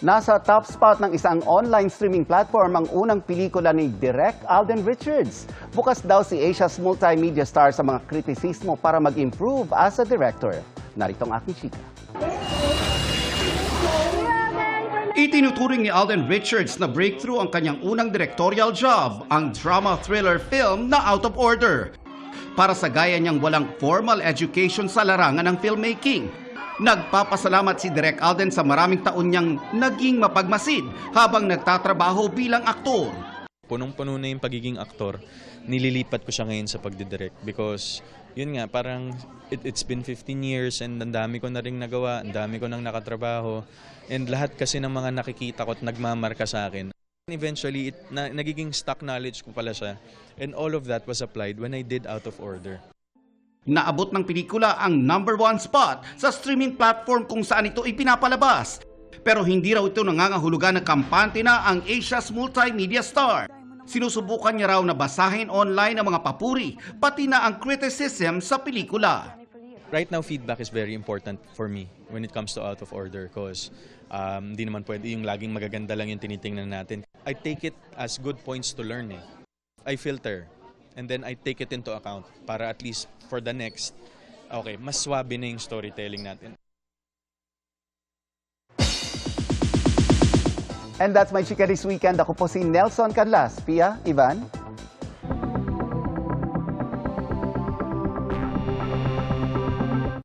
Nasa top spot ng isang online streaming platform ang unang pelikula ni Direk Alden Richards. Bukas daw si Asia's multimedia star sa mga kritisismo para mag-improve as a director. Narito ang aking chika. Itinuturing ni Alden Richards na breakthrough ang kanyang unang directorial job, ang drama-thriller film na Out of Order. Para sa gaya niyang walang formal education sa larangan ng filmmaking. Nagpapasalamat si Direk Alden sa maraming taon niyang naging mapagmasid habang nagtatrabaho bilang aktor. Punong-puno na yung pagiging aktor, nililipat ko siya ngayon sa pagdidirect because yun nga, parang it's been 15 years and ang dami ko na rin nagawa, ang dami ko nang nakatrabaho and lahat kasi ng mga nakikita ko at nagmamarka sa akin. Eventually, nagiging stock knowledge ko pala siya and all of that was applied when I did Out of Order. Naabot ng pelikula ang #1 spot sa streaming platform kung saan ito ipinapalabas. Pero hindi raw ito nangangahulugan na kampante na ang Asia's multimedia star. Sinusubukan niya raw na basahin online ang mga papuri, pati na ang criticism sa pelikula. Right now, feedback is very important for me when it comes to Out of Order because hindi naman pwede yung laging magaganda lang yung tinitingnan natin. I take it as good points to learn. I filter and then I take it into account para at least for the next, okay, mas swabe na yung storytelling natin. And that's my chika this weekend. Ako po si Nelson Canlas. Pia, Ivan.